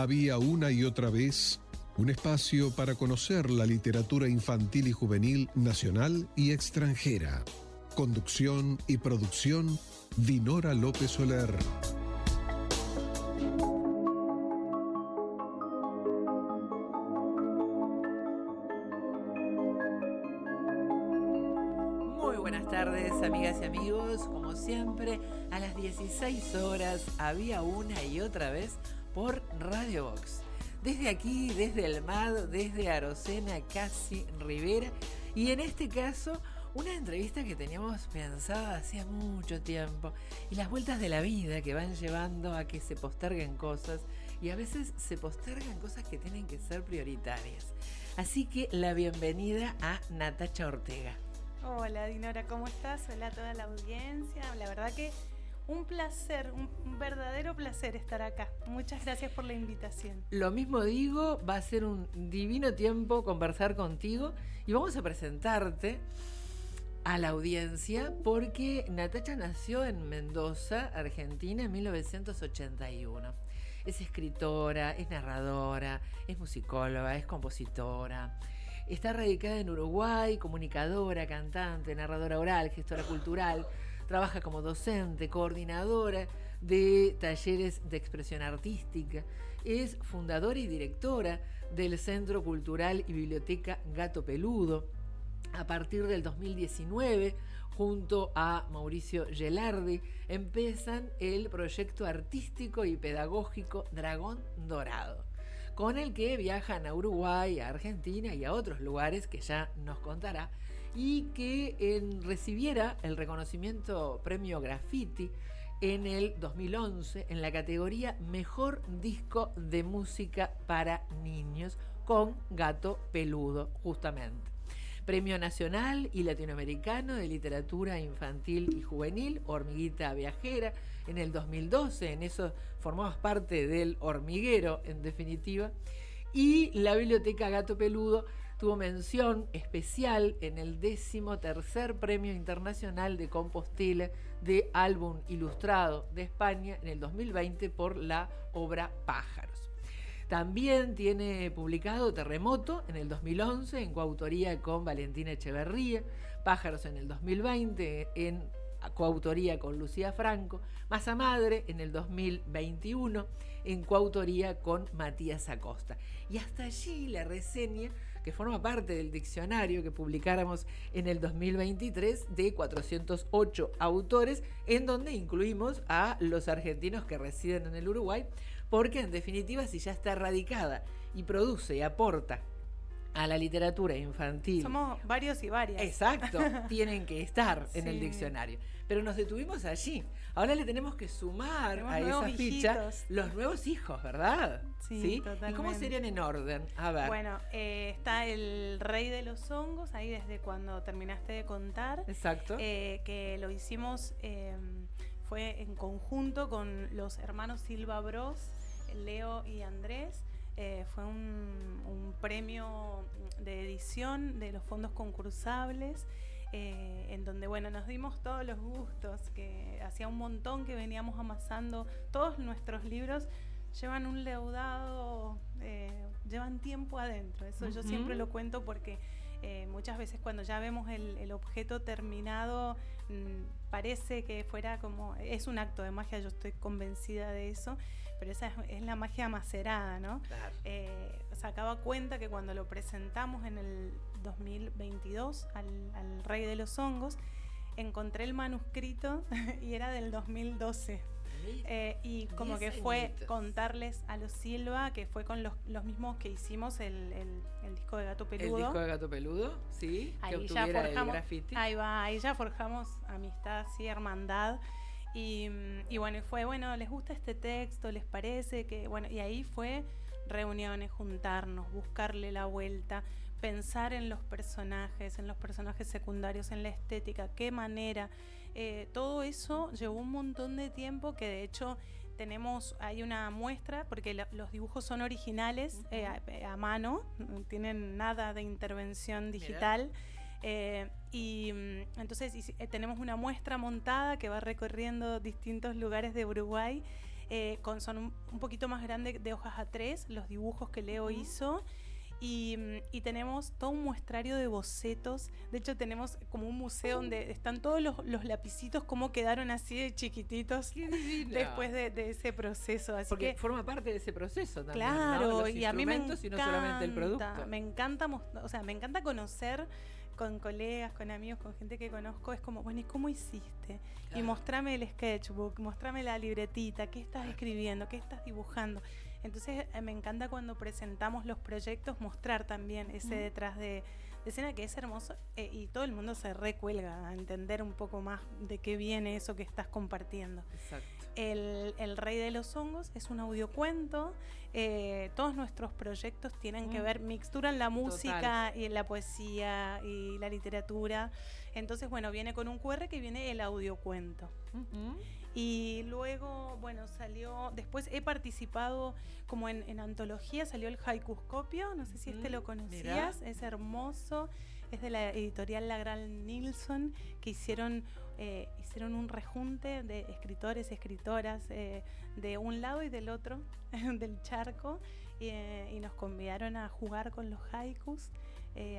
Había una y otra vez un espacio para conocer la literatura infantil y juvenil nacional y extranjera. Conducción y producción, Dinora López Soler. Muy buenas tardes, amigas y amigos. Como siempre, a las 16 horas había una y otra vez por Radio Vox. Desde aquí, desde el MAD, desde Arocena, casi Rivera. Y en este caso, una entrevista que teníamos pensada hacía mucho tiempo. Y las vueltas de la vida que van llevando a que se posterguen cosas. Y a veces se postergan cosas que tienen que ser prioritarias. Así que la bienvenida a Natacha Ortega. Hola Dinora, ¿cómo estás? Hola a toda la audiencia. La verdad que un placer, un verdadero placer estar acá. Muchas gracias por la invitación. Lo mismo digo, va a ser un divino tiempo conversar contigo y vamos a presentarte a la audiencia porque Natacha nació en Mendoza, Argentina, en 1981. Es escritora, es narradora, es musicóloga, es compositora. Está radicada en Uruguay, comunicadora, cantante, narradora oral, gestora cultural. Trabaja como docente, coordinadora de talleres de expresión artística. Es fundadora y directora del Centro Cultural y Biblioteca Gato Peludo. A partir del 2019, junto a Mauricio Gelardi, empiezan el proyecto artístico y pedagógico Dragón Dorado, con el que viajan a Uruguay, a Argentina y a otros lugares que ya nos contará, y que recibiera el reconocimiento Premio Graffiti en el 2011 en la categoría Mejor Disco de Música para Niños con Gato Peludo, justamente. Premio Nacional y Latinoamericano de Literatura Infantil y Juvenil, Hormiguita Viajera, en el 2012, en eso formabas parte del hormiguero, en definitiva, y la Biblioteca Gato Peludo tuvo mención especial en el 13º Premio Internacional de Compostela de Álbum Ilustrado de España en el 2020 por la obra Pájaros. También tiene publicado Terremoto en el 2011 en coautoría con Valentina Echeverría, Pájaros en el 2020 en coautoría con Lucía Franco, Masa Madre en el 2021 en coautoría con Matías Acosta. Y hasta allí la reseña que forma parte del diccionario que publicáramos en el 2023 de 408 autores, en donde incluimos a los argentinos que residen en el Uruguay, porque en definitiva si ya está radicada y produce y aporta a la literatura infantil. Somos varios y varias. Exacto, tienen que estar en el diccionario. Pero nos detuvimos allí. Ahora le tenemos que sumar a esa ficha los nuevos hijos, ¿verdad? Sí, totalmente. ¿Y cómo serían en orden? A ver. Bueno, está el Rey de los Hongos, ahí desde cuando terminaste de contar. Exacto. Que lo hicimos, fue en conjunto con los hermanos Silva Bros, Leo y Andrés. Fue un premio de edición de los fondos concursables, en donde nos dimos todos los gustos, que hacía un montón que veníamos amasando. Todos nuestros libros llevan un leudado, llevan tiempo adentro. Eso yo siempre lo cuento porque muchas veces cuando ya vemos el objeto terminado, parece que fuera como, es un acto de magia, yo estoy convencida de eso, pero esa es la magia macerada, ¿no? Claro. Sacaba cuenta que cuando lo presentamos en el 2022 al Rey de los Hongos, encontré el manuscrito y era del 2012. Y como que fue contarles a los Silva, que fue con los mismos que hicimos el disco de Gato Peludo. El disco de Gato Peludo, sí, ahí que obtuviera el graffiti. Ahí ya forjamos amistad, sí, hermandad. Y fue, les gusta este texto, les parece que, y ahí fue reuniones, juntarnos, buscarle la vuelta, pensar en los personajes secundarios, en la estética, qué manera. Todo eso llevó un montón de tiempo, que de hecho hay una muestra, porque los dibujos son originales, a mano, no tienen nada de intervención digital. Entonces tenemos una muestra montada que va recorriendo distintos lugares de Uruguay, son un poquito más grandes, de hojas A3, los dibujos que Leo hizo. Y tenemos todo un muestrario de bocetos. De hecho, tenemos como un museo donde están todos los lapicitos, cómo quedaron así de chiquititos después de ese proceso. Así porque que forma parte de ese proceso también, claro, ¿no? Los y a mí me instrumentos y no solamente el producto. Me encanta conocer con colegas, con amigos, con gente que conozco. Es como, bueno, ¿y cómo hiciste? Claro. Y mostrame el sketchbook, mostrame la libretita, qué estás escribiendo, qué estás dibujando. Entonces me encanta cuando presentamos los proyectos mostrar también ese detrás de escena, que es hermoso, y todo el mundo se recuelga a entender un poco más de qué viene eso que estás compartiendo. Exacto. El Rey de los Hongos es un audiocuento. Todos nuestros proyectos tienen que ver, mixturan la música y la poesía y la literatura. Entonces, bueno, viene con un QR que viene el audiocuento. Y luego, bueno, después he participado como en antología, salió el Haikuscopio, no sé si lo conocías. Mirá. Es hermoso, es de la editorial La Gran Nilsson, que hicieron un rejunte de escritores y escritoras de un lado y del otro del charco, y nos convidaron a jugar con los haikus.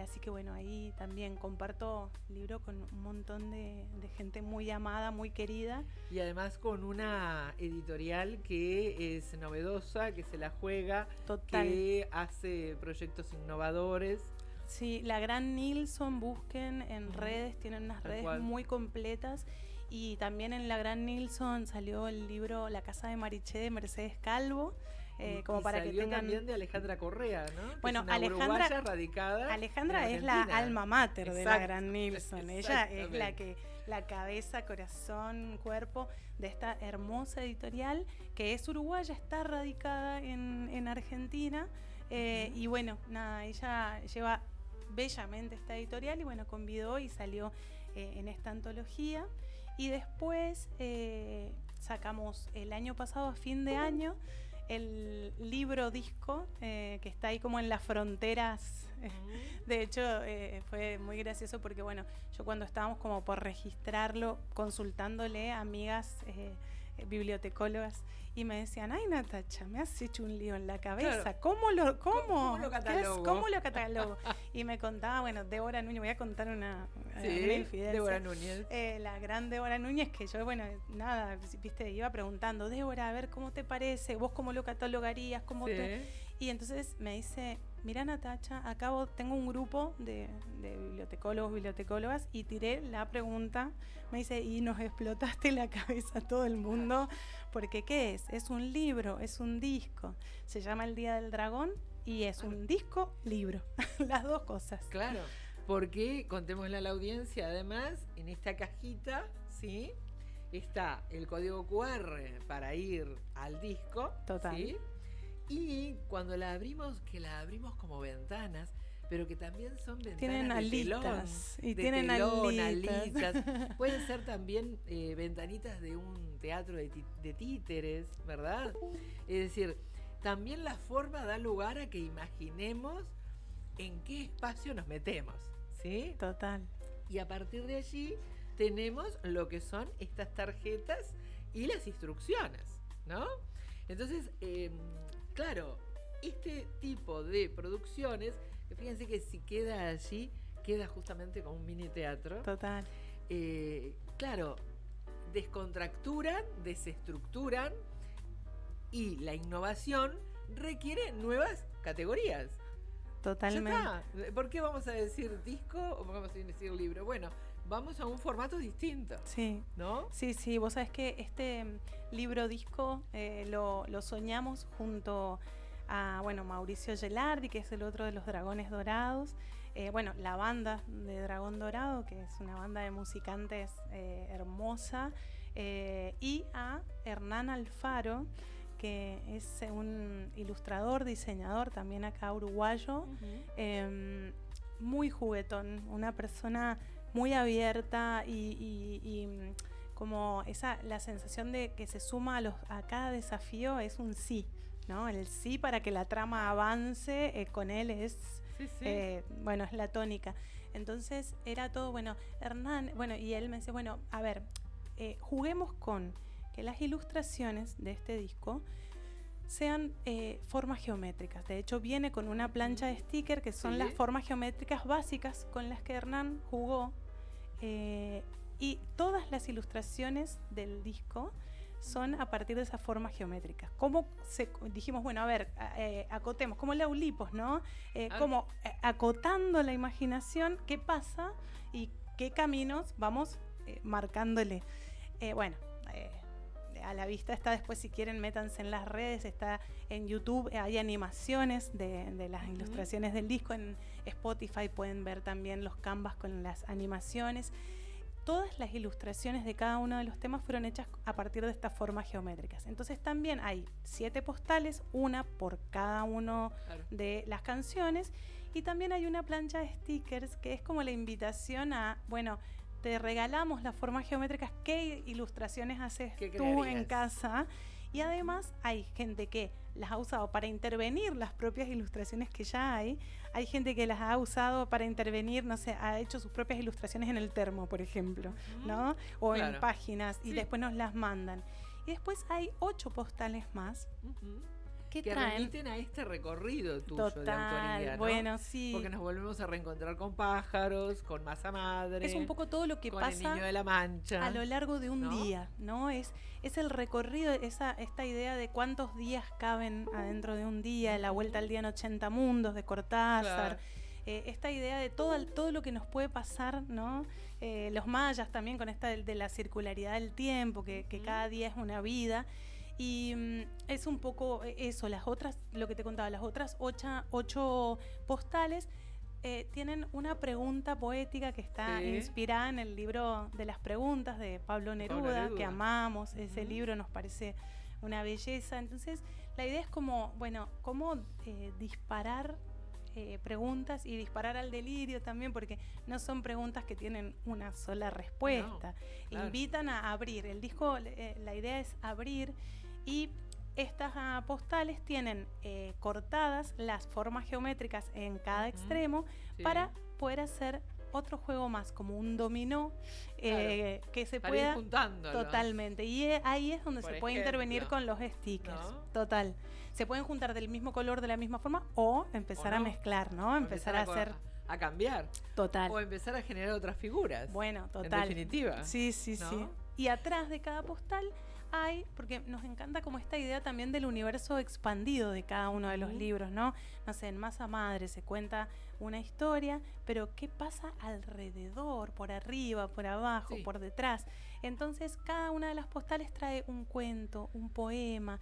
Así que bueno, ahí también comparto libro con un montón de gente muy amada, muy querida. Y además con una editorial que es novedosa, que se la juega, total, que hace proyectos innovadores. Sí, La Gran Nilsson, busquen en redes, tienen unas redes muy completas. Y también en La Gran Nilsson salió el libro La Casa de Mariché de Mercedes Calvo. Como para que tengan también de Alejandra Correa, ¿no? Bueno, es una uruguaya radicada. Alejandra es la alma mater de La Gran Nilsson. Ella es la cabeza, corazón, cuerpo de esta hermosa editorial, que es uruguaya, está radicada en Argentina. Y bueno, nada, ella lleva bellamente esta editorial y bueno, convidó y salió en esta antología. Y después sacamos el año pasado, a fin de año, el libro disco, que está ahí como en las fronteras. De hecho, fue muy gracioso porque, bueno, yo cuando estábamos como por registrarlo, consultándole a amigas bibliotecólogas, y me decían, ay, Natacha, me has hecho un lío en la cabeza. Claro. ¿Cómo lo catalogo? Y me contaba, bueno, Débora Núñez, voy a contar una infidencia. Débora Núñez. La gran Débora Núñez, que yo, bueno, nada, viste, iba preguntando, Débora, a ver, ¿cómo te parece? ¿Vos cómo lo catalogarías? Y entonces me dice, mira, Natacha, acá tengo un grupo de bibliotecólogos, bibliotecólogas, y tiré la pregunta. Me dice, y nos explotaste la cabeza a todo el mundo, porque ¿qué es? Es un libro, es un disco. Se llama El Día del Dragón y es un disco, libro. Las dos cosas. Claro, porque, contémosle a la audiencia, además, en esta cajita, ¿sí?, está el código QR para ir al disco. Total. ¿Sí? Y cuando la abrimos, que la abrimos como ventanas, pero que también son ventanas tienen alitas, de tienen telón, alitas. Pueden ser también ventanitas de un teatro de títeres, ¿verdad? Es decir, también la forma da lugar a que imaginemos en qué espacio nos metemos, ¿sí? Total. Y a partir de allí tenemos lo que son estas tarjetas y las instrucciones, ¿no? Entonces, claro, este tipo de producciones, fíjense que si queda allí, queda justamente como un mini teatro. Total. Claro, descontracturan, desestructuran, y la innovación requiere nuevas categorías. Totalmente. Ya está. ¿Por qué vamos a decir disco o vamos a decir libro? Bueno, vamos a un formato distinto. Sí. ¿No? Sí. Vos sabés que este libro disco lo soñamos junto a Mauricio Gelardi, que es el otro de los Dragones Dorados. La banda de Dragón Dorado, que es una banda de musicantes hermosa. Y a Hernán Alfaro, que es un ilustrador, diseñador, también acá uruguayo, muy juguetón, una persona muy abierta y como la sensación de que se suma a cada desafío es un sí, ¿no? El sí para que la trama avance, con él es, es la tónica. Entonces era todo, Hernán, y él me dice, a ver, juguemos con que las ilustraciones de este disco sean formas geométricas. De hecho, viene con una plancha de sticker que son las formas geométricas básicas con las que Hernán jugó. Y todas las ilustraciones del disco son a partir de esas formas geométricas. Dijimos, bueno, a ver, acotemos, como la Ulipos, ¿no? Como acotando la imaginación, qué pasa y qué caminos vamos marcándole. A la vista está después, si quieren, métanse en las redes, está en YouTube, hay animaciones de las ilustraciones del disco, en Spotify pueden ver también los canvas con las animaciones. Todas las ilustraciones de cada uno de los temas fueron hechas a partir de estas formas geométricas. Entonces también hay 7 postales, una por cada uno de las canciones, y también hay una plancha de stickers que es como la invitación a, bueno, te regalamos las formas geométricas, ¿qué ilustraciones haces tú en casa? Y además hay gente que las ha usado para intervenir las propias ilustraciones que ya hay gente que las ha usado para intervenir, no sé, ha hecho sus propias ilustraciones en el termo, por ejemplo, ¿no? O en páginas, y después nos las mandan. Y después hay 8 postales más que traen, remiten a este recorrido tuyo de autoría, ¿no? Bueno, sí. Porque nos volvemos a reencontrar con pájaros, con masa madre. Es un poco todo lo que con pasa el Niño de la Mancha, a lo largo de un día, ¿no? Es el recorrido, esta idea de cuántos días caben adentro de un día, la vuelta al día en 80 mundos de Cortázar. Esta idea de todo lo que nos puede pasar, ¿no? Los mayas también con esta de la circularidad del tiempo, que cada día es una vida. Y es un poco eso, lo que te contaba, las otras 8 postales tienen una pregunta poética que está inspirada en el libro de las preguntas de Pablo Neruda, que amamos. Ese libro nos parece una belleza. Entonces, la idea es como, bueno, cómo disparar preguntas y disparar al delirio también, porque no son preguntas que tienen una sola respuesta. Invitan a abrir. El disco, la idea es abrir, y estas postales tienen cortadas las formas geométricas en cada extremo para poder hacer otro juego más, como un dominó, que se para pueda ir juntando. Totalmente. Y ahí es donde se puede intervenir con los stickers. ¿No? Total. Se pueden juntar del mismo color, de la misma forma, o empezar a mezclar, ¿no? Empezar a hacer... a cambiar. Total. O empezar a generar otras figuras. Bueno, total. En definitiva. Sí, sí, ¿no? Sí. Y atrás de cada postal hay, porque nos encanta como esta idea también del universo expandido de cada uno de los libros, ¿no? No sé, en Masa Madre se cuenta una historia, pero ¿qué pasa alrededor, por arriba, por abajo, por detrás? Entonces, cada una de las postales trae un cuento, un poema,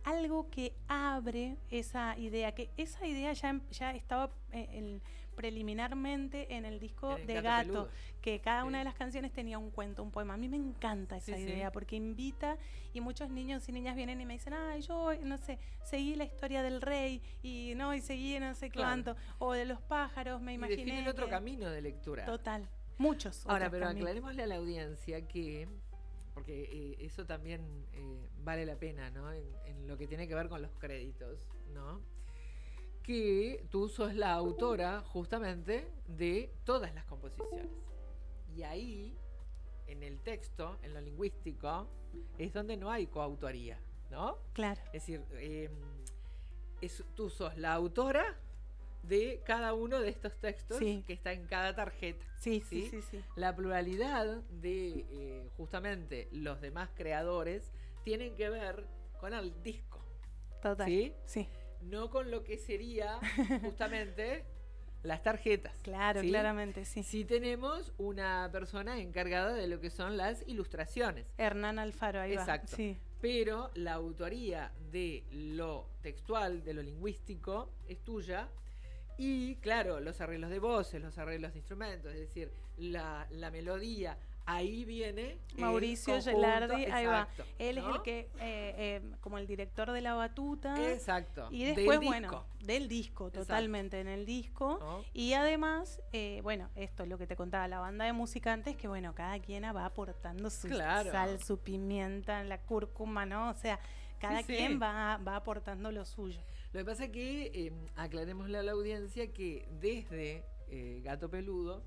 algo que abre esa idea, que esa idea ya estaba preliminarmente en el disco de Gato, que cada una de las canciones tenía un cuento, un poema. A mí me encanta esa idea, porque invita, y muchos niños y niñas vienen y me dicen, yo, no sé, seguí la historia del rey, y seguí no sé cuánto, o de los pájaros, me imaginé. Definen otro camino de lectura. Total, muchos. Ahora, pero aclarémosle a la audiencia que, porque eso también vale la pena, ¿no? En lo que tiene que ver con los créditos, ¿no? Que tú sos la autora justamente de todas las composiciones. Y ahí, en el texto, en lo lingüístico, es donde no hay coautoría, ¿no? Claro. Es decir, tú sos la autora de cada uno de estos textos que está en cada tarjeta. Sí. La pluralidad de justamente los demás creadores tienen que ver con el disco. Total. Sí. No con lo que sería justamente las tarjetas. Claro, claramente, sí. Sí tenemos una persona encargada de lo que son las ilustraciones. Hernán Alfaro, ahí exacto. Va. Sí. Pero la autoría de lo textual, de lo lingüístico, es tuya. Y claro, los arreglos de voces, los arreglos de instrumentos, es decir, la melodía. Ahí viene Mauricio Gelardi, ahí va. Él es el que, como el director de la batuta. Exacto. Y después, del disco, totalmente, en el disco. ¿No? Y además, esto es lo que te contaba, la banda de musicantes, que cada quien va aportando su sal, su pimienta, la cúrcuma, ¿no? O sea, cada quien va aportando lo suyo. Lo que pasa es que, aclarémosle a la audiencia que desde Gato Peludo,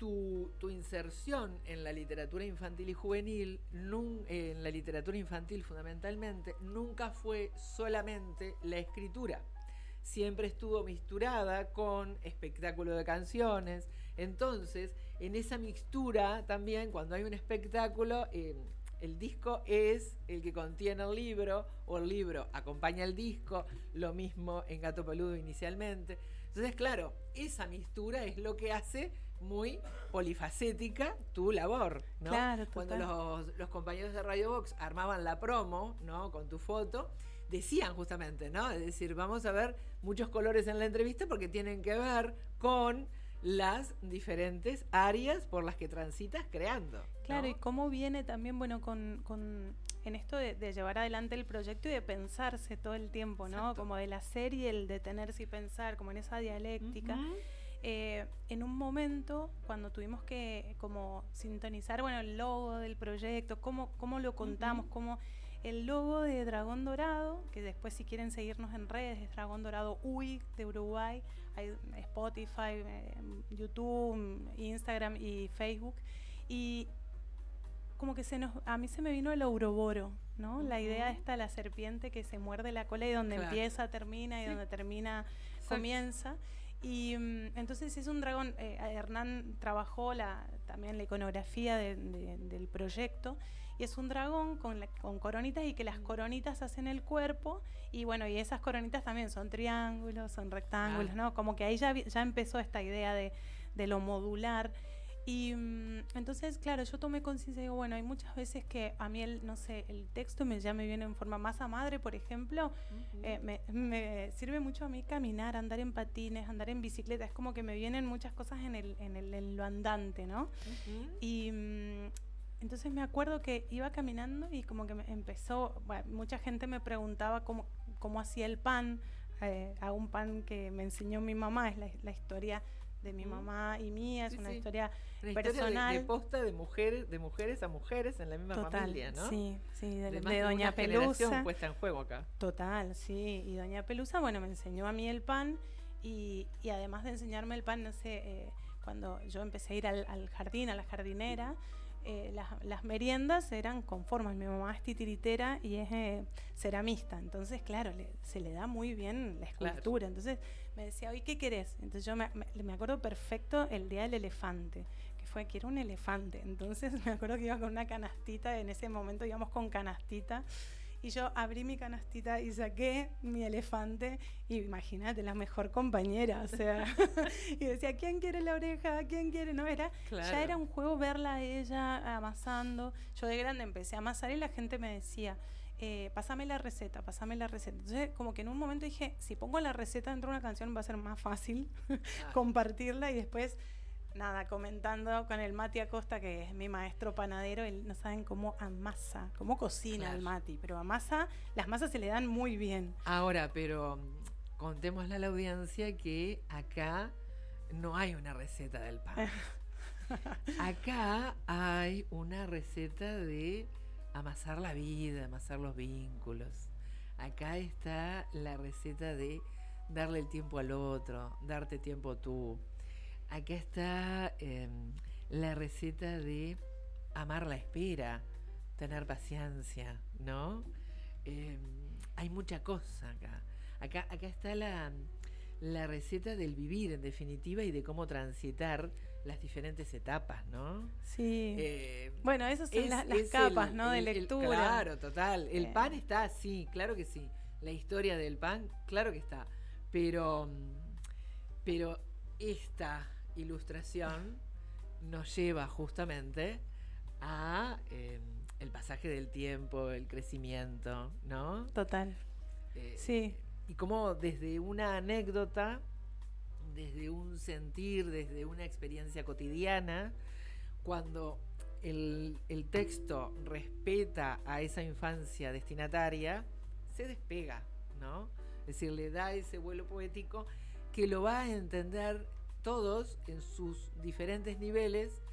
tu inserción en la literatura infantil y juvenil, en la literatura infantil fundamentalmente, nunca fue solamente la escritura. Siempre estuvo mixturada con espectáculo de canciones. Entonces, en esa mixtura también, cuando hay un espectáculo, el disco es el que contiene el libro, o el libro acompaña el disco, lo mismo en Gato Peludo inicialmente. Entonces, claro, esa mixtura es lo que hace muy polifacética tu labor, ¿no? Claro, cuando los compañeros de Radio Vox armaban la promo, ¿no?, con tu foto, decían justamente, ¿no? Es decir, vamos a ver muchos colores en la entrevista porque tienen que ver con las diferentes áreas por las que transitas creando, ¿no? Claro, y cómo viene también, bueno, en esto de llevar adelante el proyecto y de pensarse todo el tiempo, ¿no? Exacto. Como de la serie, el detenerse y pensar, como en esa dialéctica. En un momento, cuando tuvimos que como sintonizar, bueno, el logo del proyecto, cómo lo contamos, cómo el logo de Dragón Dorado, que después si quieren seguirnos en redes, es Dragón Dorado UI de Uruguay, hay Spotify, YouTube, Instagram y Facebook, y como que a mí se me vino el Ouroboro, ¿no? La idea esta, la serpiente que se muerde la cola y donde empieza termina y donde termina comienza. Y entonces es un dragón. Hernán trabajó también la iconografía del proyecto, y es un dragón con coronitas, y que las coronitas hacen el cuerpo, y bueno, y esas coronitas también son triángulos, son rectángulos, ¿no? Como que ahí ya empezó esta idea de lo modular. Y entonces, claro, yo tomé conciencia y digo, bueno, hay muchas veces que a mí el texto ya me viene en forma masa madre, por ejemplo. Me sirve mucho a mí caminar, andar en patines, andar en bicicleta. Es como que me vienen muchas cosas en lo andante, ¿no? Y entonces me acuerdo que iba caminando y como que mucha gente me preguntaba cómo hacía el pan. Hago un pan que me enseñó mi mamá, es la historia de mi mamá y mía, es una historia personal. De posta de mujeres a mujeres en la misma familia, ¿no? Sí, de de Doña Pelusa. Puesta en juego acá. Total, sí. Y Doña Pelusa, bueno, me enseñó a mí el pan, y además de enseñarme el pan, no sé, cuando yo empecé a ir al jardín, a la jardinera, las meriendas eran con formas. Mi mamá es titiritera y es ceramista, entonces claro, se le da muy bien la escultura. Claro. Entonces me decía, oye, ¿qué querés? Entonces yo me acuerdo perfecto el día del elefante, que era un elefante. Entonces me acuerdo que iba con una canastita, en ese momento íbamos con canastita, y yo abrí mi canastita y saqué mi elefante, y imagínate, la mejor compañera, o sea, y decía, ¿quién quiere la oreja? ¿Quién quiere? No, ya era un juego verla a ella amasando. Yo de grande empecé a amasar y la gente me decía, pásame la receta. Entonces, como que en un momento dije, si pongo la receta dentro de una canción va a ser más fácil compartirla, y después nada, comentando con el Mati Acosta, que es mi maestro panadero. Él no saben cómo amasa, cómo cocina el Mati, pero amasa, las masas se le dan muy bien. Ahora, pero contémosle a la audiencia que acá no hay una receta del pan. Acá hay una receta de amasar la vida, amasar los vínculos. Acá está la receta de darle el tiempo al otro, darte tiempo tú. Acá está la receta de amar la espera, tener paciencia, ¿no? Hay mucha cosa acá. Acá está la receta del vivir, en definitiva, y de cómo transitar las diferentes etapas, ¿no? Sí. Bueno, esas son las capas, ¿no? De lectura. Claro, total. El pan está, sí, claro que sí. La historia del pan, claro que está. Pero esta ilustración nos lleva justamente a el pasaje del tiempo, el crecimiento, ¿no? Total. Sí. Y cómo desde una anécdota, desde un sentir, desde una experiencia cotidiana, cuando el texto respeta a esa infancia destinataria, se despega, ¿no? Es decir, le da ese vuelo poético que lo va a entender todos en sus diferentes niveles,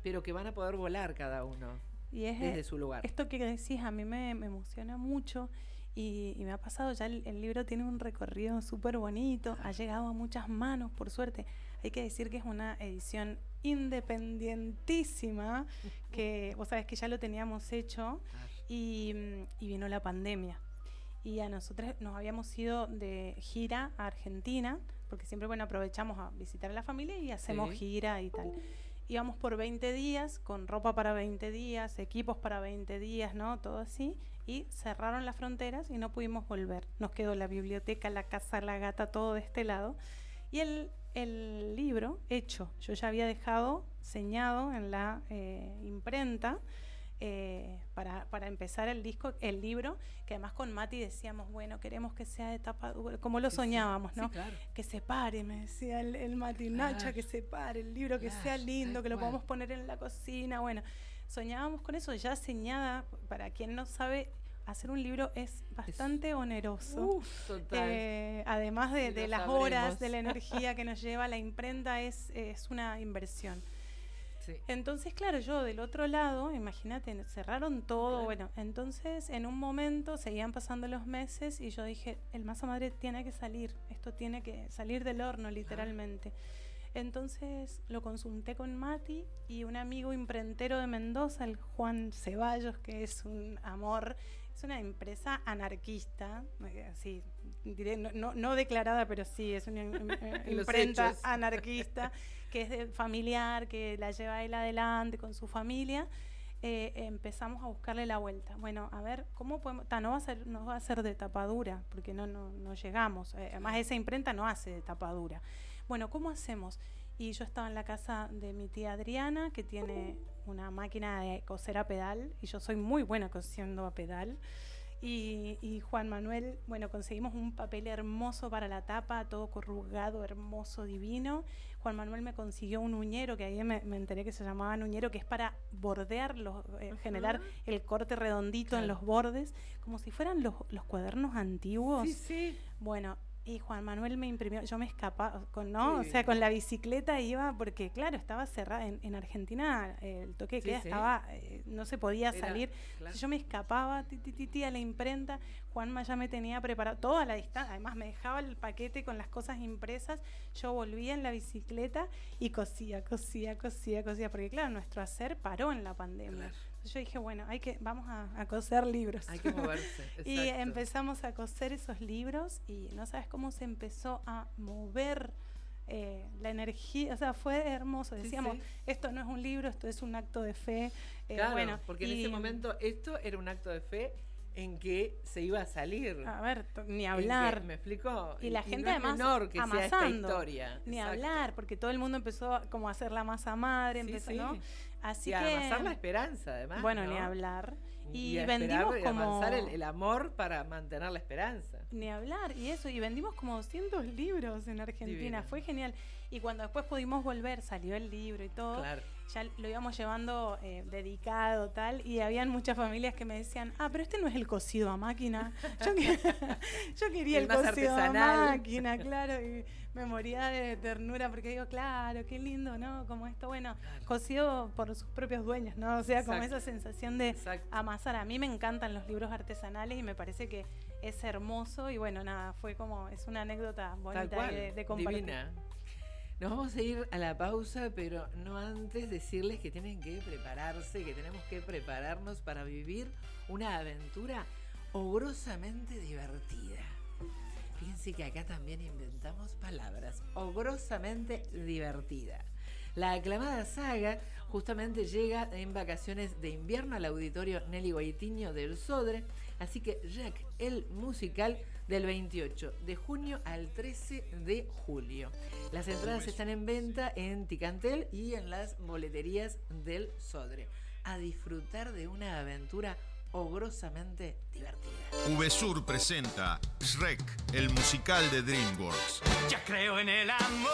pero que van a poder volar cada uno desde su lugar. Esto que decís a mí me emociona mucho, y me ha pasado ya, el libro tiene un recorrido súper bonito, ha llegado a muchas manos, por suerte. Hay que decir que es una edición independientísima, que vos sabés que ya lo teníamos hecho y vino la pandemia. Y a nosotros nos habíamos ido de gira a Argentina, porque siempre, bueno, aprovechamos a visitar a la familia y hacemos gira y tal. Íbamos por 20 días, con ropa para 20 días, equipos para 20 días, ¿no? Todo así. Y cerraron las fronteras y no pudimos volver. Nos quedó la biblioteca, la casa, la gata, todo de este lado. Y el libro hecho, yo ya había dejado señado en la imprenta para empezar el libro, que además con Mati decíamos, bueno, queremos que sea de tapa dura, como lo soñábamos, ¿no? Sí, claro. Que se pare, me decía el Mati, Nacha, que se pare el libro, que sea lindo, que lo podamos poner en la cocina. Bueno, soñábamos con eso, ya señada. Para quien no sabe, hacer un libro es bastante oneroso. Total. Además de las horas, de la energía que nos lleva la imprenta, es una inversión. Sí. Entonces, claro, yo del otro lado, imagínate, cerraron todo. Claro. Bueno, entonces en un momento seguían pasando los meses y yo dije, el Masa Madre tiene que salir, esto tiene que salir del horno, literalmente. Entonces lo consulté con Mati y un amigo imprentero de Mendoza, el Juan Ceballos, que es un amor. Es una empresa anarquista, así, diré, no declarada, pero sí, es una imprenta anarquista, que es familiar, que la lleva él adelante con su familia. Empezamos a buscarle la vuelta. Bueno, a ver, ¿cómo podemos? No va a ser de tapadura, porque no llegamos. Además, esa imprenta no hace de tapadura. Bueno, ¿cómo hacemos? Y yo estaba en la casa de mi tía Adriana, que tiene una máquina de coser a pedal, y yo soy muy buena cosiendo a pedal. Y Juan Manuel, bueno, conseguimos un papel hermoso para la tapa, todo corrugado, hermoso, divino. Juan Manuel me consiguió un uñero, que ahí me enteré que se llamaba uñero, que es para bordear, generar el corte redondito en los bordes, como si fueran los cuadernos antiguos. Sí, sí. Bueno, y Juan Manuel me imprimió, yo me escapaba, o sea, con la bicicleta iba, porque claro, estaba cerrada, en Argentina el toque de queda estaba, no se podía salir, claro. Yo me escapaba, a la imprenta, Juanma ya me tenía preparado, toda la distancia, además me dejaba el paquete con las cosas impresas, yo volvía en la bicicleta y cosía, porque claro, nuestro hacer paró en la pandemia. Claro. Yo dije, bueno, vamos a coser libros. Hay que moverse. Y empezamos a coser esos libros y no sabes cómo se empezó a mover la energía. O sea, fue hermoso. Decíamos, esto no es un libro, esto es un acto de fe. Claro, bueno, porque en ese momento esto era un acto de fe en que se iba a salir. A ver, ni hablar. ¿Me explicó? Y la gente no además menor que amasando, sea esta historia. Ni hablar, porque todo el mundo empezó como a hacer la masa madre, ¿no? Así y a amasar la esperanza, además. Bueno, ¿no? Ni hablar. Y vendimos como avanzar el amor para mantener la esperanza. Ni hablar, y vendimos como 200 libros en Argentina. Divino. Fue genial. Y cuando después pudimos volver, salió el libro y todo. Claro. Ya lo íbamos llevando dedicado, tal, y habían muchas familias que me decían, pero este no es el cocido a máquina. Yo quería el cocido artesanal. A máquina, claro, y me moría de ternura porque digo, claro, qué lindo, ¿no? Como esto, bueno, claro. Cocido por sus propios dueños, ¿no? O sea, como esa sensación de amasar. A mí me encantan los libros artesanales y me parece que es hermoso y bueno, nada, es una anécdota bonita de compartir. Divina. Nos vamos a ir a la pausa, pero no antes decirles que tienen que prepararse, que tenemos que prepararnos para vivir una aventura ogrosamente divertida. Fíjense que acá también inventamos palabras, ogrosamente divertida. La aclamada saga justamente llega en vacaciones de invierno al auditorio Nelly Goitiño del Sodre, así que Jack, el musical, del 28 de junio al 13 de julio. Las entradas están en venta en Ticantel y en las boleterías del Sodre. A disfrutar de una aventura ogrosamente divertida. VSUR presenta Shrek, el musical de DreamWorks. Ya creo en el amor.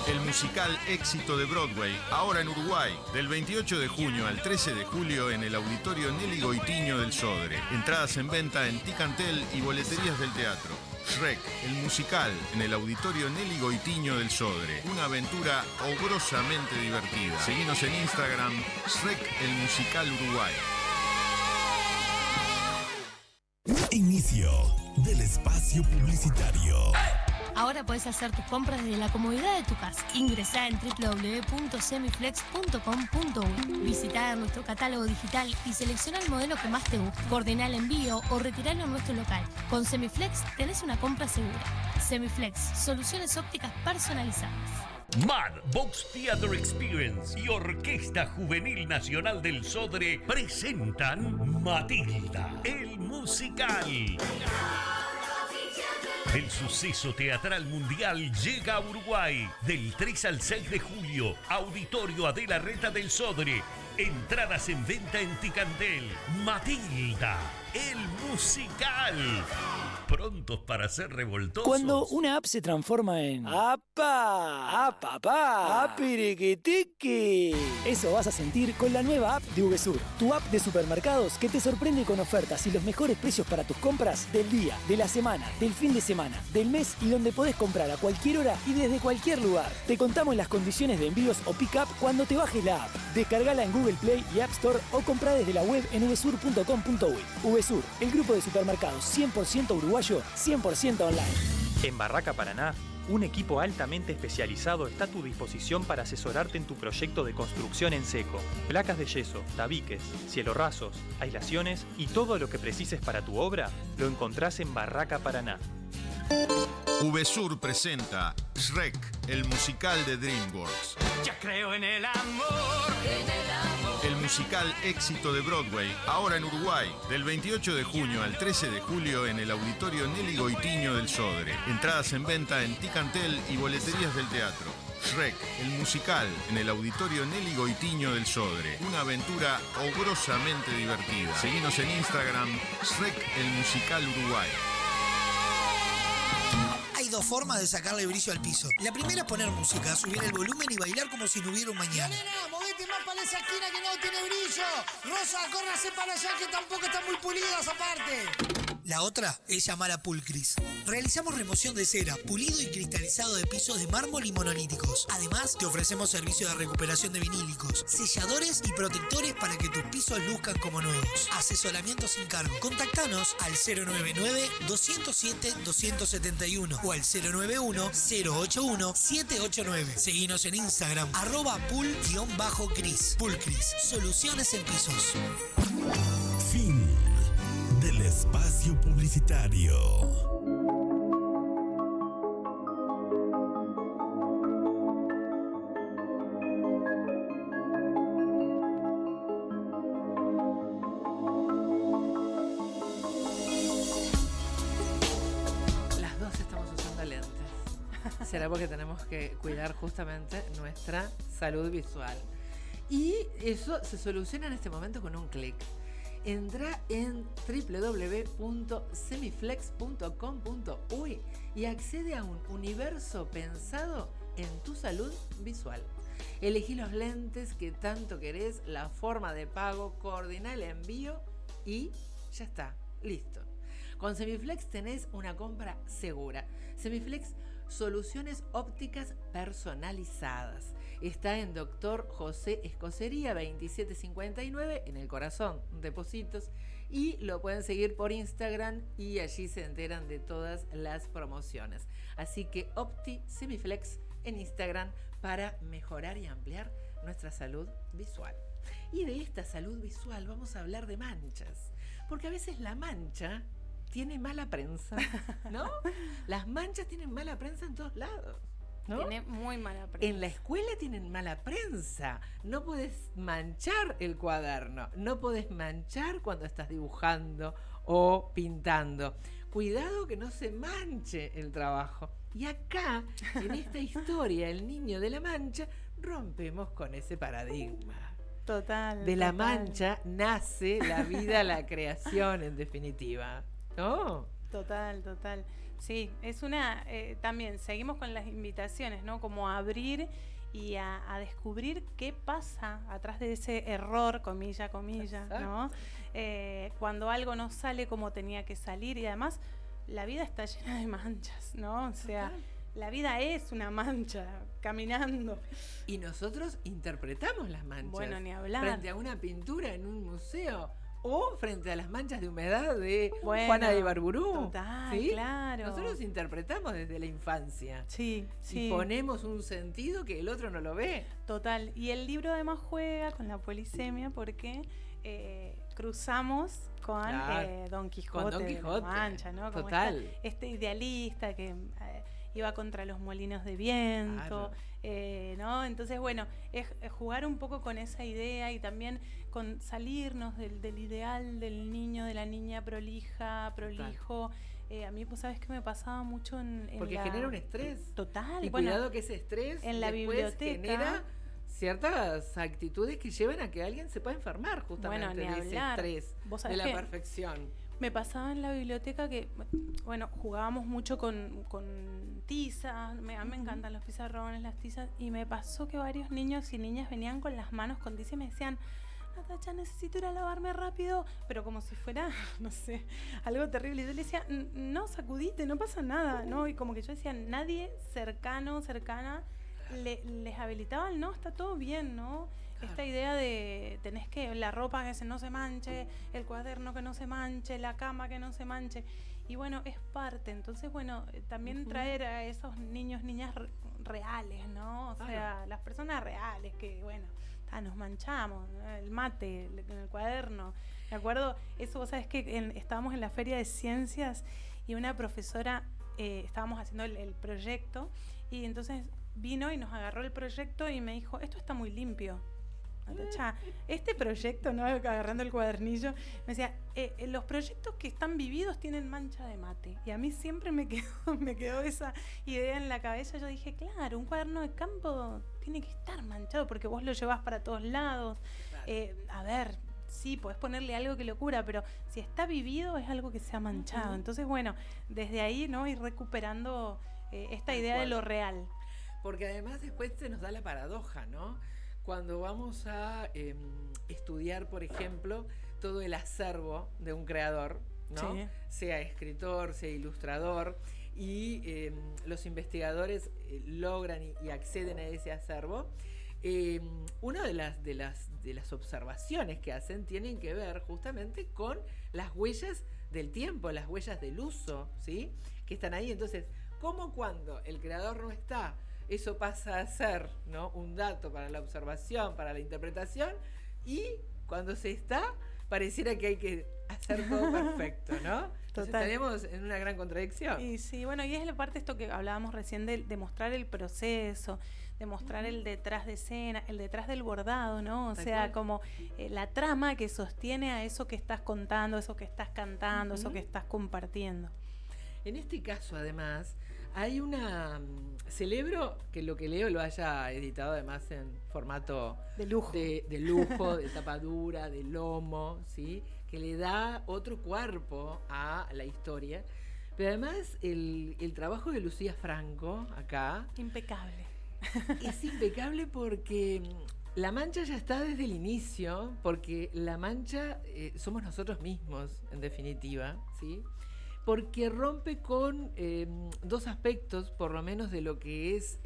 El musical éxito de Broadway, ahora en Uruguay, del 28 de junio al 13 de julio en el auditorio Nelly Goitiño del Sodre. Entradas en venta en Ticantel y boleterías del teatro. Shrek, el musical, en el auditorio Nelly Goitiño del Sodre. Una aventura ogrosamente divertida. Seguinos en Instagram, Shrek, el musical Uruguay. Inicio del espacio publicitario. Ahora podés hacer tus compras desde la comodidad de tu casa. Ingresá en www.semiflex.com.uy. Visitá nuestro catálogo digital y selecciona el modelo que más te guste. Coordiná el envío o retiralo en nuestro local. Con Semiflex tenés una compra segura. Semiflex, soluciones ópticas personalizadas. Mad Box Theater Experience y Orquesta Juvenil Nacional del Sodre presentan Matilda, el musical. El suceso teatral mundial llega a Uruguay del 3 al 6 de julio. Auditorio Adela Reta del Sodre. Entradas en venta en Ticantel. Matilda, el musical. Prontos para ser revoltosos. Cuando una app se transforma en ¡apa! ¡Apapá! ¡Apiriquitiqui! Eso vas a sentir con la nueva app de VSUR. Tu app de supermercados que te sorprende con ofertas y los mejores precios para tus compras del día, de la semana, del fin de semana, del mes y donde podés comprar a cualquier hora y desde cualquier lugar. Te contamos las condiciones de envíos o pick-up cuando te bajes la app. Descargala en Google Play y App Store o comprá desde la web en vsur.com.uy. VSUR, el grupo de supermercados 100% uruguayo, 100% online. En Barraca Paraná, un equipo altamente especializado está a tu disposición para asesorarte en tu proyecto de construcción en seco. Placas de yeso, tabiques, cielorrasos, aislaciones y todo lo que precises para tu obra lo encontrás en Barraca Paraná. VSUR presenta Shrek, el musical de DreamWorks. Ya creo en el amor. El musical éxito de Broadway, ahora en Uruguay, del 28 de junio al 13 de julio en el Auditorio Nelly Goitiño del Sodre. Entradas en venta en Ticantel y boleterías del teatro. Shrek, el musical, en el Auditorio Nelly Goitiño del Sodre. Una aventura ogrosamente divertida. Seguinos en Instagram, Shrek, el musical Uruguay. Hay dos formas de sacarle brillo al piso. La primera es poner música, subir el volumen y bailar como si no hubiera un mañana. Nena, movete más para esa esquina que no tiene brillo. Rosa, córrase para allá que tampoco están muy pulidas aparte. La otra es llamar a Pulcris. Realizamos remoción de cera, pulido y cristalizado de pisos de mármol y monolíticos. Además, te ofrecemos servicio de recuperación de vinílicos, selladores y protectores para que tus pisos luzcan como nuevos. Asesoramiento sin cargo. Contactanos al 099-207-271 o al 091-081-789. Seguinos en Instagram, @pul_cris. Pulcris, soluciones en pisos. Fin del espacio publicitario. Las dos estamos usando lentes. Será porque tenemos que cuidar justamente nuestra salud visual. Y eso se soluciona en este momento con un clic. Entra en www.semiflex.com.uy y accede a un universo pensado en tu salud visual. Elegí los lentes que tanto querés, la forma de pago, coordina el envío y ya está, listo. Con Semiflex tenés una compra segura. Semiflex, soluciones ópticas personalizadas. Está en Dr. José Escocería 2759 en el corazón de Positos y lo pueden seguir por Instagram y allí se enteran de todas las promociones. Así que Opti Semiflex en Instagram para mejorar y ampliar nuestra salud visual. Y de esta salud visual vamos a hablar de manchas, porque a veces la mancha tiene mala prensa, ¿no? Las manchas tienen mala prensa en todos lados, ¿no? Tiene muy mala prensa. En la escuela tienen mala prensa. No podés manchar el cuaderno, no podés manchar cuando estás dibujando o pintando. Cuidado que no se manche el trabajo. Y acá, en esta historia, El niño de la mancha, rompemos con ese paradigma. Total. De la mancha nace la vida, la creación, en definitiva. ¿No? Total. Sí, es una... también seguimos con las invitaciones, ¿no? Como a abrir y a descubrir qué pasa atrás de ese error, comilla, ¿no? Cuando algo no sale como tenía que salir y además la vida está llena de manchas, ¿no? O sea, la vida es una mancha caminando. Y nosotros interpretamos las manchas. Bueno, ni hablar. Frente a una pintura en un museo. O frente a las manchas de humedad de Bueno, Juana de Ibarburú. total, ¿sí? claro. Nosotros interpretamos desde la infancia. Sí, sí. Y ponemos un sentido que el otro no lo ve. Total. Y el libro además juega con la polisemia porque cruzamos con Claro, Don Quijote, con Don de la Quijote, Mancha, ¿no? Como total. este idealista que iba contra los molinos de viento, ¿no? Entonces, bueno, es jugar un poco con esa idea y también con salirnos del ideal del niño, de la niña prolijo. A mí, pues, ¿sabes qué me pasaba mucho en Porque genera un estrés. Total. Y bueno, cuidado que ese estrés en la después biblioteca genera ciertas actitudes que llevan a que alguien se pueda enfermar justamente Bueno, ni de ese hablar. estrés, Vos de sabés la que perfección. me pasaba en la biblioteca que, bueno, jugábamos mucho con tizas, a mí me encantan los pizarrones, las tizas, y me pasó que varios niños y niñas venían con las manos con tiza y me decían, Natacha, necesito ir a lavarme rápido, pero como si fuera, no sé, algo terrible. Y yo le decía, no, sacudite, no pasa nada, ¿no? Y como que yo decía, nadie cercana, les habilitaba el no, está todo bien, ¿no? Claro. Esta idea de tenés que la ropa que no se manche, el cuaderno que no se manche, la cama que no se manche. Y bueno, es parte. Entonces, bueno, también traer a esos niños, niñas reales, ¿no? O sea, las personas reales que, bueno, nos manchamos, ¿no? El mate, en el cuaderno. Me acuerdo, eso, vos sabés que estábamos en la Feria de Ciencias y una profesora, estábamos haciendo el proyecto, y entonces vino y nos agarró el proyecto y me dijo, esto está muy limpio. Natacha, este proyecto, ¿no? Agarrando el cuadernillo, me decía, los proyectos que están vividos tienen mancha de mate. Y a mí siempre me quedó esa idea en la cabeza. Yo dije, claro, un cuaderno de campo tiene que estar manchado porque vos lo llevas para todos lados. Claro. A ver, sí, podés ponerle algo que lo cura, pero si está vivido es algo que se ha manchado. Entonces, bueno, desde ahí, ¿no? Ir recuperando esta idea de lo real. Porque además después se nos da la paradoja, ¿no? Cuando vamos a estudiar, por ejemplo, todo el acervo de un creador, ¿no? Sí. Sea escritor, sea ilustrador, y los investigadores logran y acceden a ese acervo. Una de las observaciones que hacen tienen que ver justamente con las huellas del tiempo, las huellas del uso, ¿sí? Que están ahí. Entonces, ¿cómo cuando el creador no está, eso pasa a ser, ¿no? Un dato para la observación, para la interpretación, y cuando se está, pareciera que hay que hacer todo perfecto, ¿no? Entonces tenemos en una gran contradicción. Y sí, bueno, y es la parte esto que hablábamos recién de mostrar el proceso, de mostrar el detrás de escena, el detrás del bordado, ¿no? O sea, como la trama que sostiene a eso que estás contando, eso que estás cantando, eso que estás compartiendo. En este caso, además, hay celebro que lo que leo lo haya editado además en formato de lujo, de tapa dura, de lomo, ¿sí? Que le da otro cuerpo a la historia. Pero además el trabajo de Lucía Franco acá... Impecable. Es impecable porque La Mancha ya está desde el inicio, porque La Mancha somos nosotros mismos, en definitiva, ¿sí? Porque rompe con dos aspectos, por lo menos de lo que es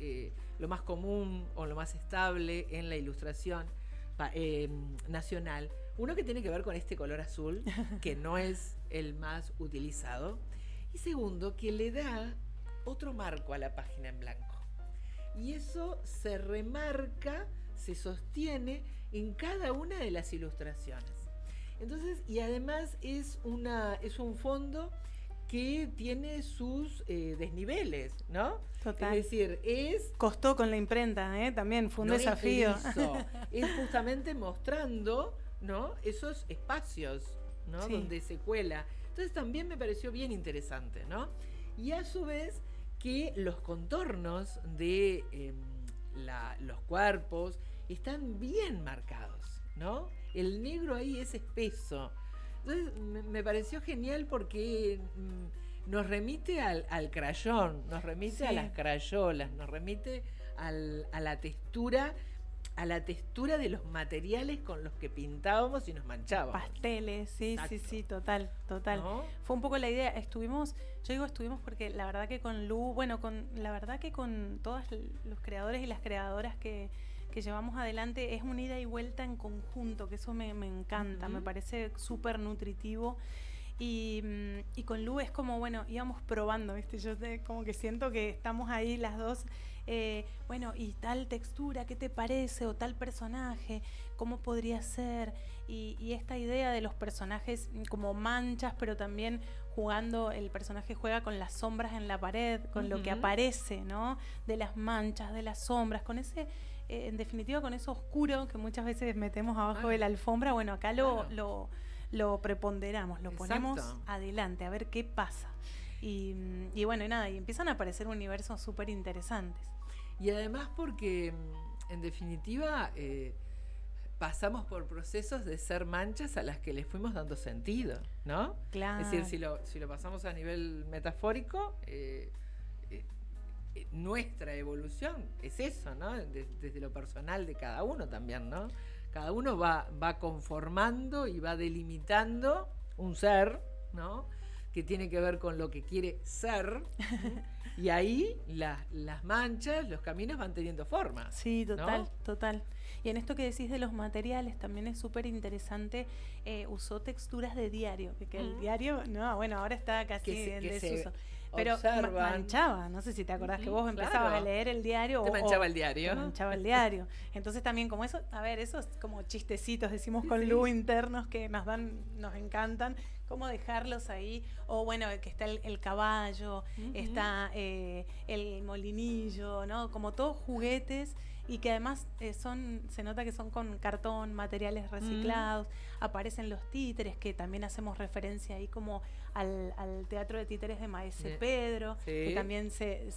lo más común o lo más estable en la ilustración nacional. Uno que tiene que ver con este color azul, que no es el más utilizado. Y segundo, que le da otro marco a la página en blanco. Y eso se remarca, se sostiene en cada una de las ilustraciones. Entonces, y además es un fondo que tiene sus desniveles, ¿no? Total. Es decir, costó con la imprenta, también fue un desafío. Es justamente mostrando, ¿no? Esos espacios, ¿no? Sí. Donde se cuela. Entonces también me pareció bien interesante, ¿no? Y a su vez que los contornos de los cuerpos están bien marcados, ¿no? El negro ahí es espeso. Entonces me pareció genial porque nos remite al crayón, nos remite a las crayolas, nos remite a la textura de los materiales con los que pintábamos y nos manchábamos. Pasteles, sí, total. ¿No? Fue un poco la idea. Estuvimos porque la verdad que con Lu, con todos los creadores y las creadoras que llevamos adelante es un ida y vuelta en conjunto, que eso me encanta, me parece súper nutritivo. Y con Lu es como, bueno, íbamos probando, ¿viste? Yo como que siento que estamos ahí las dos, bueno, y tal textura, ¿qué te parece? O tal personaje, ¿cómo podría ser? Y esta idea de los personajes como manchas, pero también jugando, el personaje juega con las sombras en la pared, con lo que aparece, ¿no? De las manchas, de las sombras, con ese... en definitiva, con eso oscuro que muchas veces metemos abajo de la alfombra, bueno, acá lo preponderamos, lo ponemos adelante, a ver qué pasa. Y bueno, y nada, y empiezan a aparecer universos súper interesantes. Y además porque, en definitiva, pasamos por procesos de ser manchas a las que les fuimos dando sentido, ¿no? Claro. Es decir, si lo pasamos a nivel metafórico, nuestra evolución es eso, ¿no? Desde lo personal de cada uno también, ¿no? Cada uno va conformando y va delimitando un ser, ¿no? Que tiene que ver con lo que quiere ser. Y ahí las manchas, los caminos van teniendo forma. Sí, total, ¿no? total. Y en esto que decís de los materiales también es súper interesante. Usó texturas de diario, que el diario, no, bueno, ahora está casi en desuso. Pero manchaba, no sé si te acordás que vos empezabas a leer el diario. Te manchaba el diario. Te manchaba el diario. Entonces también como eso, a ver, esos como chistecitos, decimos con Lu internos que nos encantan, cómo dejarlos ahí. O bueno, que está el caballo, está el molinillo, ¿no? Como todos juguetes. Y que además se nota que son con cartón, materiales reciclados, aparecen los títeres, que también hacemos referencia ahí como al teatro de títeres de Maese Pedro, que también se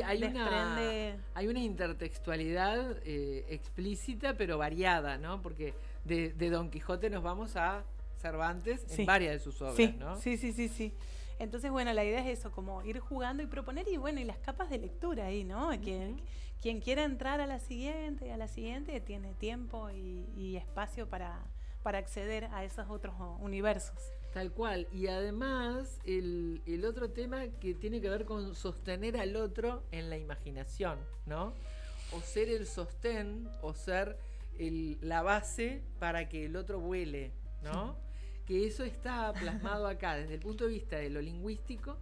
hay desprende... hay una intertextualidad explícita pero variada, ¿no? Porque de Don Quijote nos vamos a Cervantes en varias de sus obras, ¿no? Sí. Entonces, bueno, la idea es eso, como ir jugando y proponer, y bueno, y las capas de lectura ahí, ¿no? Quien quiera entrar a la siguiente tiene tiempo y espacio para acceder a esos otros universos. Tal cual. Y además el otro tema que tiene que ver con sostener al otro en la imaginación, ¿no? O ser el sostén, o ser la base para que el otro vuele, ¿no? Que eso está plasmado acá desde el punto de vista de lo lingüístico,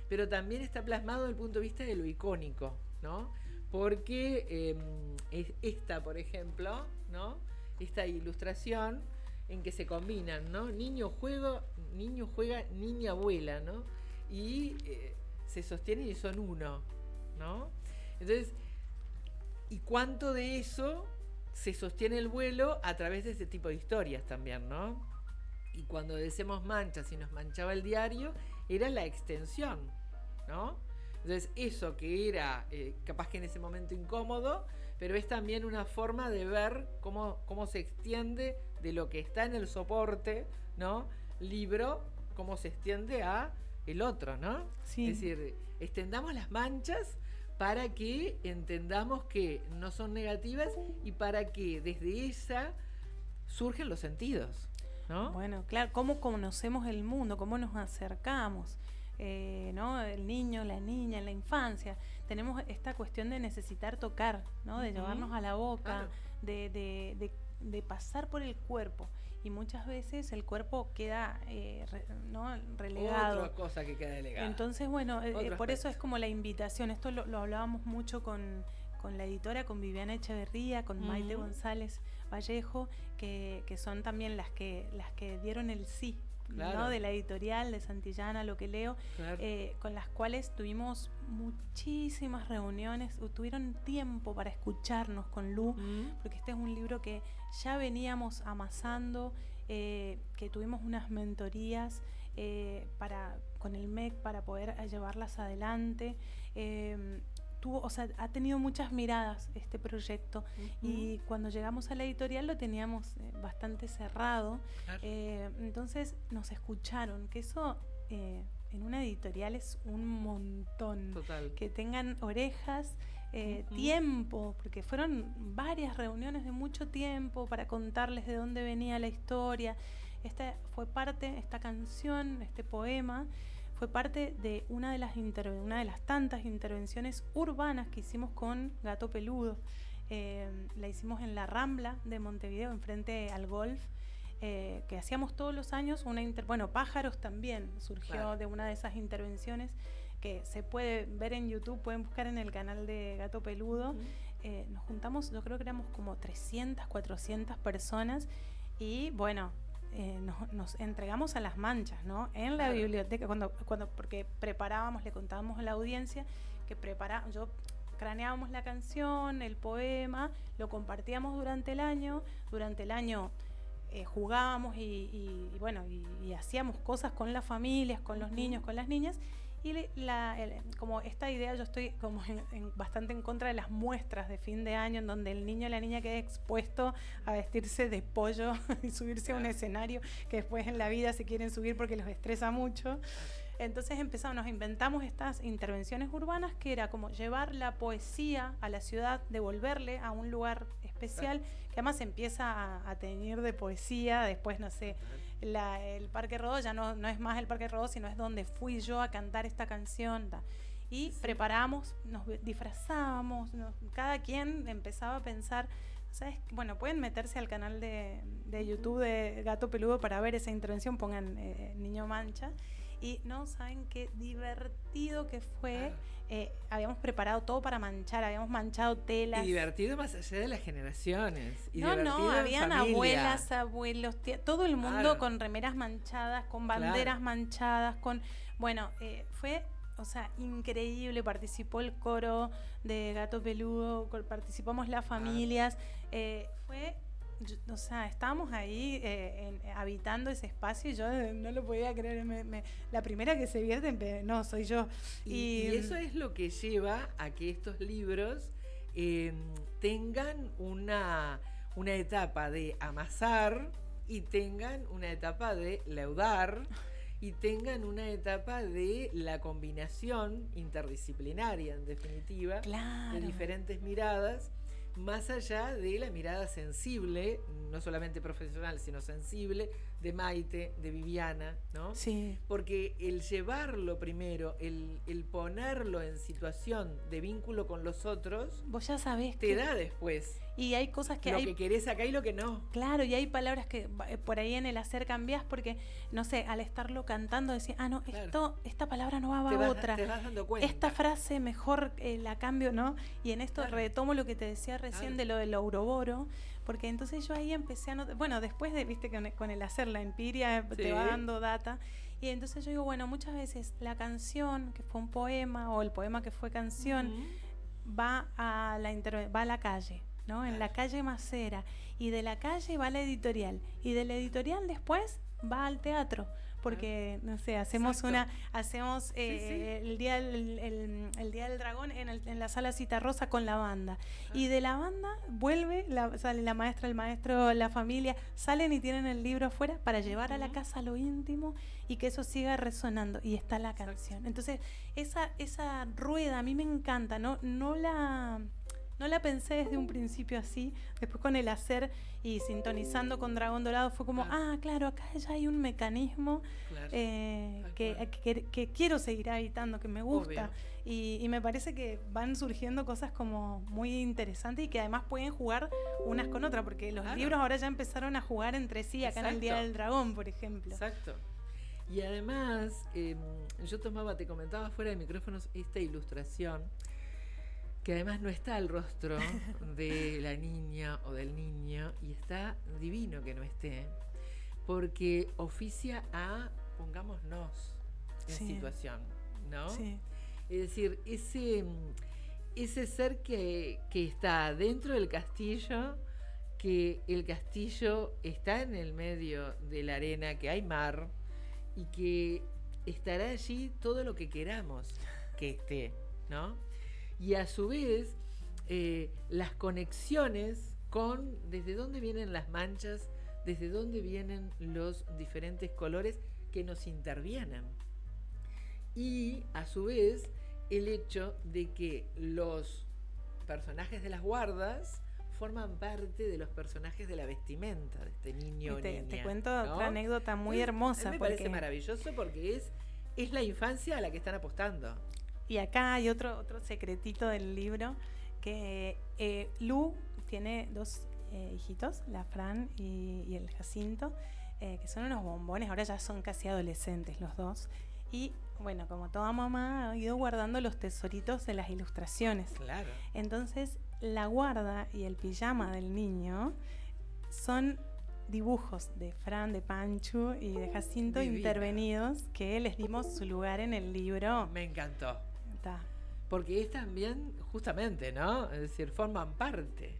pero también está plasmado desde el punto de vista de lo icónico, ¿no? Porque esta, por ejemplo, ¿no? Esta ilustración en que se combinan, ¿no? Niño juega, niña vuela, ¿no? Y se sostienen y son uno, ¿no? Entonces, ¿y cuánto de eso se sostiene el vuelo a través de este tipo de historias también, ¿no? Y cuando decimos manchas y nos manchaba el diario, era la extensión, ¿no? Entonces, eso que era capaz que en ese momento incómodo, pero es también una forma de ver cómo se extiende de lo que está en el soporte, ¿no? Libro, cómo se extiende a el otro, ¿no? Sí. Es decir, extendamos las manchas para que entendamos que no son negativas y para que desde esa surgen los sentidos, ¿no? Bueno, claro, cómo conocemos el mundo, cómo nos acercamos, ¿no? El niño, la niña, en la infancia. Tenemos esta cuestión de necesitar tocar, ¿no? De llevarnos a la boca, de pasar por el cuerpo. Y muchas veces el cuerpo queda ¿no? relegado. Otra cosa que queda delegada. Entonces, bueno, por eso es como la invitación. Esto lo hablábamos mucho con la editora, con Viviana Echeverría, con Maite González Vallejo, que son también las que dieron el sí, claro, ¿no? De la editorial de Santillana, Lo que leo, claro, con las cuales tuvimos muchísimas reuniones, tuvieron tiempo para escucharnos con Lu, porque este es un libro que ya veníamos amasando, que tuvimos unas mentorías con el MEC para poder llevarlas adelante. Ha tenido muchas miradas este proyecto, y cuando llegamos a la editorial lo teníamos bastante cerrado, claro. Entonces nos escucharon, que eso en una editorial es un montón. Total. Que tengan orejas, tiempo, porque fueron varias reuniones de mucho tiempo para contarles de dónde venía la historia. Esta canción, este poema, fue parte de una de las tantas intervenciones urbanas que hicimos con Gato Peludo. la hicimos en la Rambla de Montevideo, enfrente al golf, que hacíamos todos los años bueno, Pájaros también surgió de una de esas intervenciones que se puede ver en YouTube, pueden buscar en el canal de Gato Peludo. Nos juntamos, yo creo que éramos como 300, 400 personas y bueno, nos entregamos a las manchas, ¿no? En la biblioteca, porque preparábamos, le contábamos a la audiencia que craneábamos la canción, el poema, lo compartíamos durante el año jugábamos y hacíamos cosas con las familias, con los niños, con las niñas. Y como esta idea, yo estoy como bastante en contra de las muestras de fin de año en donde el niño o la niña quede expuesto a vestirse de pollo y subirse a un escenario que después en la vida se quieren subir porque los estresa mucho. Entonces nos inventamos estas intervenciones urbanas que era como llevar la poesía a la ciudad, devolverle a un lugar especial, que además empieza a teñir de poesía. Después, no sé, el Parque Rodó ya no es más el Parque Rodó, sino es donde fui yo a cantar esta canción. Y preparamos, nos disfrazábamos, cada quien empezaba a pensar, ¿sabes? Bueno, pueden meterse al canal de YouTube de Gato Peludo para ver esa intervención, pongan Niño Mancha. Y no saben qué divertido que fue. Habíamos preparado todo para manchar, habíamos manchado telas. Y divertido más allá de las generaciones. Habían abuelas, abuelos, todo el mundo con remeras manchadas, con banderas manchadas, fue, increíble. Participó el coro de Gato Peludo, participamos las familias, estábamos ahí habitando ese espacio y yo no lo podía creer. La primera que se vierte, soy yo. Y eso es lo que lleva a que estos libros tengan una etapa de amasar y tengan una etapa de leudar y tengan una etapa de la combinación interdisciplinaria, en definitiva, de diferentes miradas, más allá de la mirada sensible, no solamente profesional, sino sensible, de Maite, de Viviana, ¿no? Sí. Porque el llevarlo primero, el ponerlo en situación de vínculo con los otros, vos ya sabés te da después. Y hay cosas que lo que querés acá y lo que no. Claro, y hay palabras que por ahí en el hacer cambiás porque, no sé, al estarlo cantando decís, esta palabra no va a otra. Te vas dando cuenta. Esta frase mejor la cambio, ¿no? Y en esto retomo lo que te decía recién de lo del Ouroboro, porque entonces yo ahí empecé a notar, después de, viste, con el hacer la empiria te va dando data, y entonces yo digo, muchas veces la canción que fue un poema o el poema que fue canción va a la calle, ¿no? En la calle Macera, y de la calle va a la editorial, y de la editorial después va al teatro, porque no sé, hacemos el día del dragón en la sala Citarrosa con la banda, y de la banda vuelve sale la maestra, el maestro, la familia, salen y tienen el libro afuera para llevar a la casa lo íntimo y que eso siga resonando, y está la canción. Entonces esa rueda a mí me encanta, no la pensé desde un principio así. Después con el hacer y sintonizando con Dragón Dorado fue como, claro, acá ya hay un mecanismo que quiero seguir habitando, que me gusta. Y me parece que van surgiendo cosas como muy interesantes y que además pueden jugar unas con otras, porque los libros ahora ya empezaron a jugar entre sí, acá en el Día del Dragón, por ejemplo. Exacto. Y además, yo te comentaba fuera de micrófonos esta ilustración, que además no está el rostro de la niña o del niño, y está divino que no esté, porque oficia a pongámonos en situación, ¿no? Sí. Es decir, ese ser que está dentro del castillo, que el castillo está en el medio de la arena, que hay mar, y que estará allí todo lo que queramos que esté, ¿no? Y a su vez, las conexiones con desde dónde vienen las manchas, desde dónde vienen los diferentes colores que nos intervienen. Y a su vez, el hecho de que los personajes de las guardas forman parte de los personajes de la vestimenta de este niño o niña. Te cuento otra anécdota muy hermosa. Me parece maravilloso porque es la infancia a la que están apostando. Y acá hay otro secretito del libro, que Lu tiene 2 hijitos, la Fran y el Jacinto, que son unos bombones, ahora ya son casi adolescentes los dos. Y bueno, como toda mamá, ha ido guardando los tesoritos de las ilustraciones. Claro. Entonces, la guarda y el pijama del niño son dibujos de Fran, de Panchu y de Jacinto Divina. Intervenidos, que les dimos su lugar en el libro. Me encantó. Está. Porque es también, justamente, ¿no? Es decir, forman parte.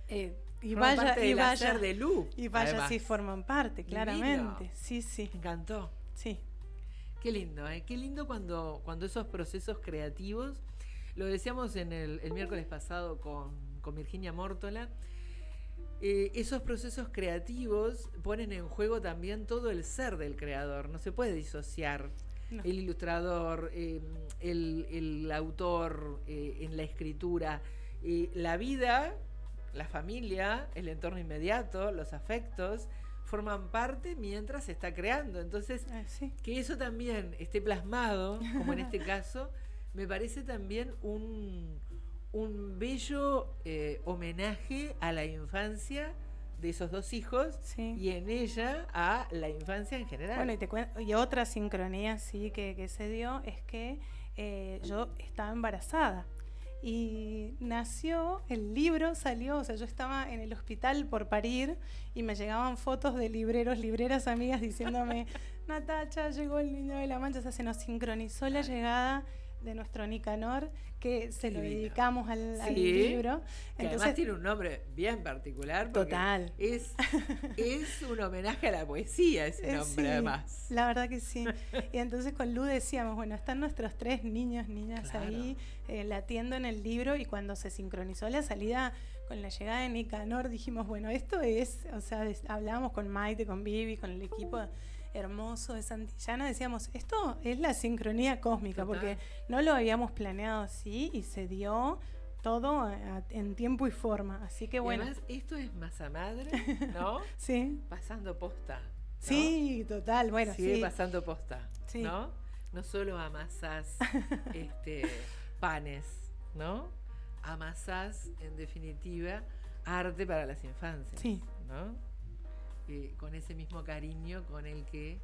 Y Forman vaya, parte y del vaya, hacer de Lu, y vaya además. si forman parte, claramente. Divino. Sí, sí. Me encantó. Sí. Qué lindo, ¿eh? Qué lindo cuando esos procesos creativos, lo decíamos en el miércoles pasado con Virginia Mórtola, esos procesos creativos ponen en juego también todo el ser del creador, no se puede disociar. No. El ilustrador, el autor en la escritura, la vida, la familia, el entorno inmediato, los afectos, forman parte mientras se está creando. Entonces, sí. Que eso también esté plasmado, como en este caso, me parece también un bello homenaje a la infancia de esos 2 hijos, sí. Y en ella a la infancia en general. Bueno, y otra sincronía sí que se dio es que yo estaba embarazada. Y nació, el libro salió, o sea, yo estaba en el hospital por parir y me llegaban fotos de libreras amigas diciéndome, Natacha, llegó el niño de la mancha, o sea, se nos sincronizó la llegada de nuestro Nicanor, que se lo dedicamos al libro. Que entonces, además tiene un nombre bien particular. Total. Es un homenaje a la poesía ese nombre, sí, además. La verdad que sí. Y entonces con Lu decíamos, bueno, están nuestros 3 niños, niñas ahí latiendo en el libro, y cuando se sincronizó la salida con la llegada de Nicanor, dijimos, bueno, esto es, o sea, hablábamos con Maite, con Vivi, con el equipo hermoso de Santillana, decíamos, esto es la sincronía cósmica. Total. Porque no lo habíamos planeado así y se dio todo en tiempo y forma, así que bueno. Y además, esto es masa madre, ¿no? Sí. Pasando posta, ¿no? Sí, total, bueno, sigue sí. pasando posta, sí. ¿no? No solo amasás panes, ¿no? Amasás, en definitiva, arte para las infancias, sí. ¿no? Con ese mismo cariño con el que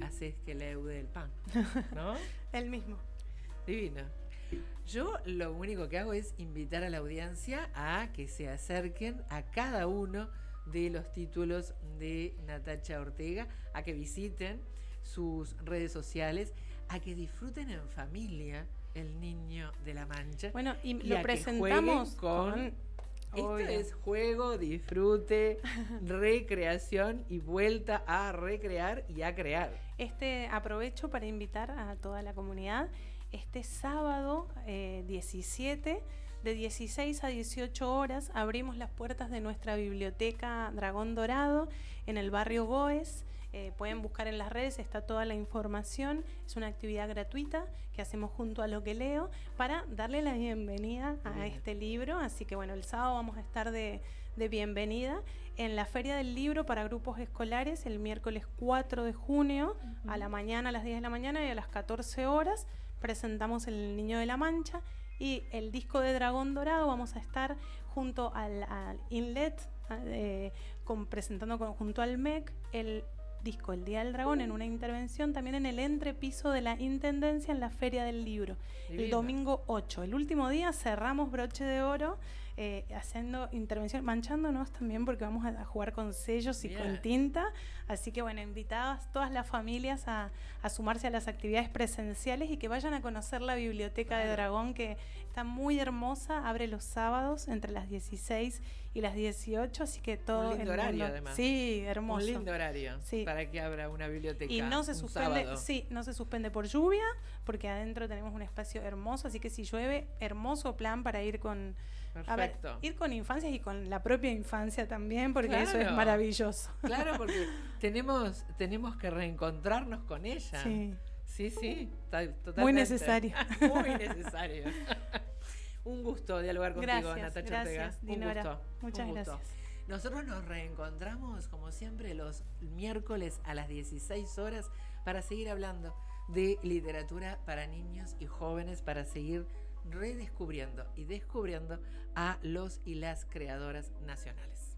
haces que leude el pan, ¿no? El mismo. Divino. Yo lo único que hago es invitar a la audiencia a que se acerquen a cada uno de los títulos de Natacha Ortega, a que visiten sus redes sociales, a que disfruten en familia El Niño de la Mancha. Bueno, y lo presentamos con... Esto es juego, disfrute, recreación y vuelta a recrear y a crear. Aprovecho para invitar a toda la comunidad este sábado 17, de 16 a 18 horas, abrimos las puertas de nuestra biblioteca Dragón Dorado en el barrio Goes. Pueden buscar en las redes, está toda la información. Es una actividad gratuita que hacemos junto a Lo que Leo para darle la bienvenida a este libro. Así que bueno, el sábado vamos a estar de bienvenida en la Feria del Libro para grupos escolares el miércoles 4 de junio a la mañana, a las 10 de la mañana, y a las 14 horas presentamos El Niño de la Mancha y el disco de Dragón Dorado. Vamos a estar junto al Inlet presentando junto al MEC el disco El Día del Dragón en una intervención también en el entrepiso de la Intendencia en la Feria del Libro. Divino. El domingo 8, el último día, cerramos broche de oro haciendo intervención, manchándonos también porque vamos a jugar con sellos y con tinta, así que bueno, invitadas todas las familias a sumarse a las actividades presenciales y que vayan a conocer la biblioteca de Dragón, que está muy hermosa, abre los sábados entre las 16 y las 18, así que todo un lindo horario además. Sí, hermoso. Un lindo horario, sí, para que abra una biblioteca. Y no se suspende, sábado. Sí, no se suspende por lluvia, porque adentro tenemos un espacio hermoso, así que si llueve, hermoso plan para ir con ir con infancias y con la propia infancia también, porque claro, eso es maravilloso. Claro, porque tenemos que reencontrarnos con ella. Sí. Sí, totalmente. Muy necesario. Muy necesario. Un gusto dialogar contigo, Natacha Ortega. Gracias, Dinora. Un gusto. Muchas gracias. Nosotros nos reencontramos, como siempre, los miércoles a las 16 horas para seguir hablando de literatura para niños y jóvenes, para seguir redescubriendo y descubriendo a los y las creadoras nacionales.